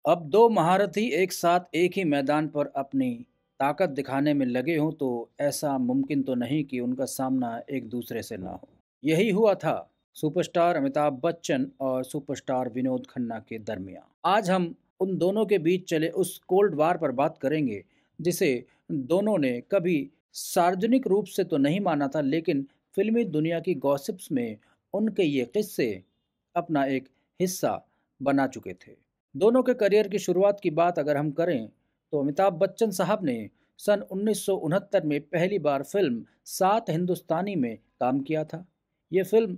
अब दो महारथी एक साथ एक ही मैदान पर अपनी ताकत दिखाने में लगे हों तो ऐसा मुमकिन तो नहीं कि उनका सामना एक दूसरे से ना हो। यही हुआ था सुपरस्टार अमिताभ बच्चन और सुपरस्टार विनोद खन्ना के दरमियान। आज हम उन दोनों के बीच चले उस कोल्ड वार पर बात करेंगे जिसे दोनों ने कभी सार्वजनिक रूप से तो नहीं माना था, लेकिन फिल्मी दुनिया की गॉसिप्स में उनके ये किस्से अपना एक हिस्सा बना चुके थे। दोनों के करियर की शुरुआत की बात अगर हम करें तो अमिताभ बच्चन साहब ने सन 1969 में पहली बार फिल्म सात हिंदुस्तानी में काम किया था। ये फिल्म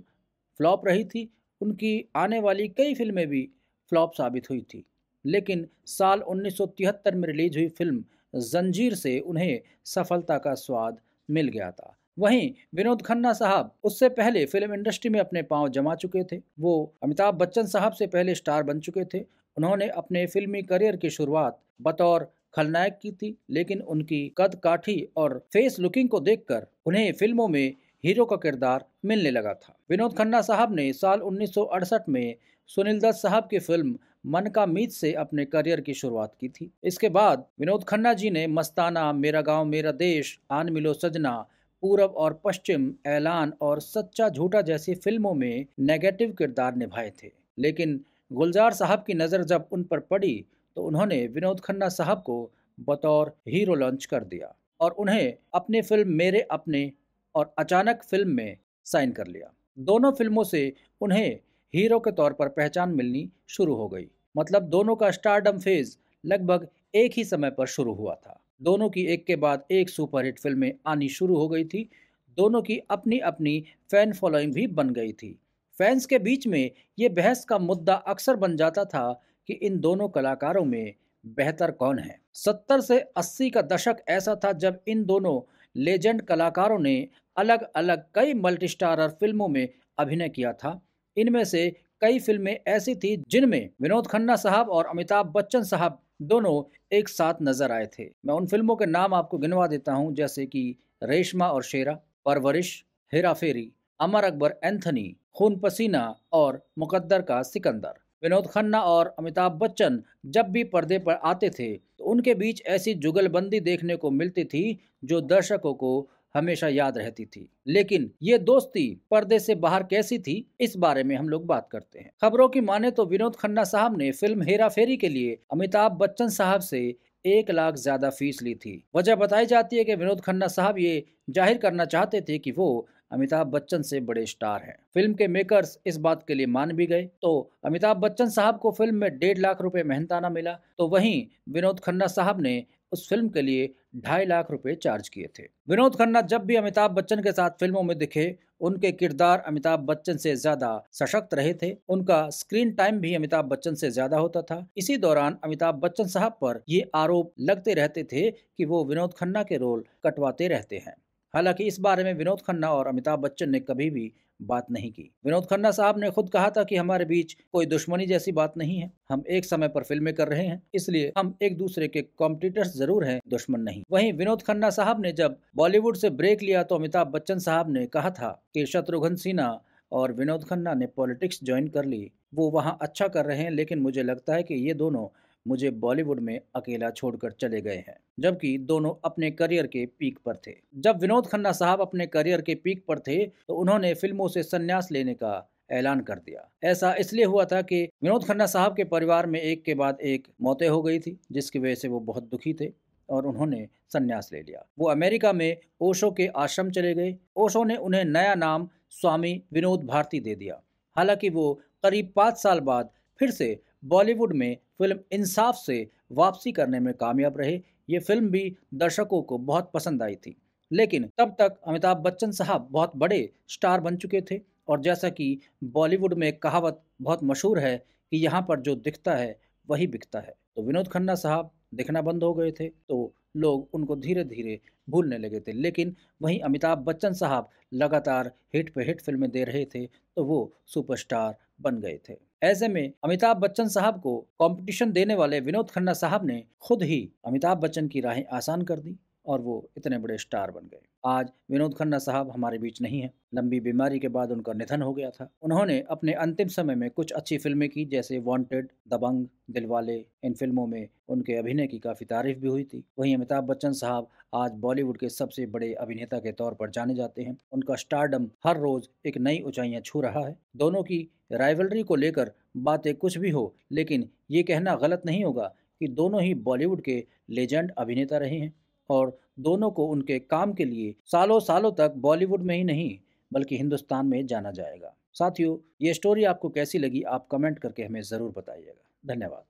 फ्लॉप रही थी। उनकी आने वाली कई फिल्में भी फ्लॉप साबित हुई थी, लेकिन साल 1973 में रिलीज हुई फिल्म जंजीर से उन्हें सफलता का स्वाद मिल गया था। वहीं विनोद खन्ना साहब उससे पहले फिल्म इंडस्ट्री में अपने पांव जमा चुके थे। वो अमिताभ बच्चन साहब से पहले स्टार बन चुके थे। उन्होंने अपने फिल्मी करियर की शुरुआत बतौर खलनायक की थी, लेकिन उनकी कद काठी और फेस लुकिंग को देखकर उन्हें फिल्मों में हीरो का किरदार मिलने लगा था। विनोद खन्ना साहब ने साल 1968 में सुनील दत्त साहब की फिल्म मन का मीत से अपने करियर की शुरुआत की थी। इसके बाद विनोद खन्ना जी ने मस्ताना, मेरा गांव मेरा देश, आन मिलो सजना, पूरब और पश्चिम, ऐलान और सच्चा झूठा जैसी फिल्मों में नेगेटिव किरदार निभाए थे। लेकिन गुलजार साहब की नज़र जब उन पर पड़ी तो उन्होंने विनोद खन्ना साहब को बतौर हीरो लॉन्च कर दिया और उन्हें अपनी फिल्म मेरे अपने और अचानक फिल्म में साइन कर लिया। दोनों फिल्मों से उन्हें हीरो के तौर पर पहचान मिलनी शुरू हो गई। मतलब दोनों का स्टारडम फेज लगभग एक ही समय पर शुरू हुआ था। दोनों की एक के बाद एक सुपरहिट फिल्में आनी शुरू हो गई थी। दोनों की अपनी अपनी फैन फॉलोइंग भी बन गई थी। फैंस के बीच में ये बहस का मुद्दा अक्सर बन जाता था कि इन दोनों कलाकारों में बेहतर कौन है। 70 से 80 का दशक ऐसा था जब इन दोनों लेजेंड कलाकारों ने अलग अलग कई मल्टी फिल्मों में अभिनय किया था। इनमें से कई फिल्में ऐसी थी जिनमें विनोद खन्ना साहब और अमिताभ बच्चन साहब दोनों एक साथ नजर आए थे। मैं उन फिल्मों के नाम आपको गिनवा देता हूं, जैसे कि रेशमा और शेरा, परवरिश, हेरा फेरी, अमर अकबर एंथनी, खून पसीना और मुकद्दर का सिकंदर। विनोद खन्ना और अमिताभ बच्चन जब भी पर्दे पर आते थे तो उनके बीच ऐसी जुगलबंदी देखने को मिलती थी जो दर्शकों को हमेशा याद रहती थी। लेकिन ये दोस्ती पर्दे से बाहर कैसी थी, इस बारे में हम लोग बात करते हैं। खबरों की माने तो विनोद खन्ना साहब ने फिल्म हेरा फेरी के लिए अमिताभ बच्चन साहब से 1 लाख ज्यादा फीस ली थी। वजह बताई जाती है कि विनोद खन्ना साहब ये जाहिर करना चाहते थे कि वो अमिताभ बच्चन से बड़े स्टार हैं। फिल्म के मेकर्स इस बात के लिए मान भी गए। तो अमिताभ बच्चन साहब को फिल्म में 1.5 लाख रुपए मेहनताना मिला, तो वहीं विनोद खन्ना साहब ने उस फिल्म के लिए 2.5 लाख रुपए चार्ज किए थे। विनोद खन्ना जब भी अमिताभ बच्चन के साथ फिल्मों में दिखे, उनके किरदार अमिताभ बच्चन से ज्यादा सशक्त रहे थे। उनका स्क्रीन टाइम भी अमिताभ बच्चन से ज्यादा होता था। इसी दौरान अमिताभ बच्चन साहब पर ये आरोप लगते रहते थे कि वो विनोद खन्ना के रोल कटवाते रहते हैं। हालांकि इस बारे में विनोद खन्ना और अमिताभ बच्चन ने कभी भी बात नहीं की। विनोद खन्ना साहब ने खुद कहा था कि हमारे बीच कोई दुश्मनी जैसी बात नहीं है, हम एक समय पर फिल्में कर रहे हैं, इसलिए हम एक दूसरे के कॉम्पिटिटर्स जरूर हैं, दुश्मन नहीं। वहीं विनोद खन्ना साहब ने जब बॉलीवुड से ब्रेक लिया तो अमिताभ बच्चन साहब ने कहा था कि शत्रुघ्न सिन्हा और विनोद खन्ना ने पॉलिटिक्स ज्वाइन कर ली, वो वहाँ अच्छा कर रहे हैं, लेकिन मुझे लगता है कि ये दोनों मुझे बॉलीवुड में अकेला छोड़कर चले गए हैं। जबकि दोनों अपने करियर के पीक पर थे। जब विनोद खन्ना साहब अपने करियर के पीक पर थे तो उन्होंने फिल्मों से संन्यास लेने का ऐलान कर दिया। ऐसा इसलिए हुआ था कि विनोद खन्ना साहब के परिवार में एक के बाद एक मौतें हो गई थी, जिसकी वजह से वो बहुत दुखी थे और उन्होंने संन्यास ले लिया। वो अमेरिका में ओशो के आश्रम चले गए। ओशो ने उन्हें नया नाम स्वामी विनोद भारती दे दिया। हालांकि वो करीब 5 साल बाद फिर से बॉलीवुड में फिल्म इंसाफ से वापसी करने में कामयाब रहे। ये फिल्म भी दर्शकों को बहुत पसंद आई थी। लेकिन तब तक अमिताभ बच्चन साहब बहुत बड़े स्टार बन चुके थे और जैसा कि बॉलीवुड में एक कहावत बहुत मशहूर है कि यहाँ पर जो दिखता है वही बिकता है, तो विनोद खन्ना साहब दिखना बंद हो गए थे तो लोग उनको धीरे धीरे भूलने लगे थे। लेकिन वहीं अमिताभ बच्चन साहब लगातार हिट पे हिट फिल्में दे रहे थे तो वो सुपरस्टार बन गए थे। ऐसे में अमिताभ बच्चन साहब को कंपटीशन देने वाले विनोद खन्ना साहब ने खुद ही अमिताभ बच्चन की राहें आसान कर दी। और वो इतने बड़े स्टार बन गए। आज विनोद खन्ना साहब हमारे बीच नहीं हैं। लंबी बीमारी के बाद उनका निधन हो गया था। उन्होंने अपने अंतिम समय में कुछ अच्छी फिल्में की, जैसे वांटेड, दबंग, दिलवाले। इन फिल्मों में उनके अभिनय की काफ़ी तारीफ भी हुई थी। वहीं अमिताभ बच्चन साहब आज बॉलीवुड के सबसे बड़े अभिनेता के तौर पर जाने जाते हैं। उनका स्टारडम हर रोज़ एक नई ऊंचाइयां छू रहा है। दोनों की राइवलरी को लेकर बातें कुछ भी हो, लेकिन ये कहना गलत नहीं होगा कि दोनों ही बॉलीवुड के लेजेंड अभिनेता रहे हैं और दोनों को उनके काम के लिए सालों सालों तक बॉलीवुड में ही नहीं बल्कि हिंदुस्तान में जाना जाएगा। साथियों, ये स्टोरी आपको कैसी लगी, आप कमेंट करके हमें ज़रूर बताइएगा। धन्यवाद।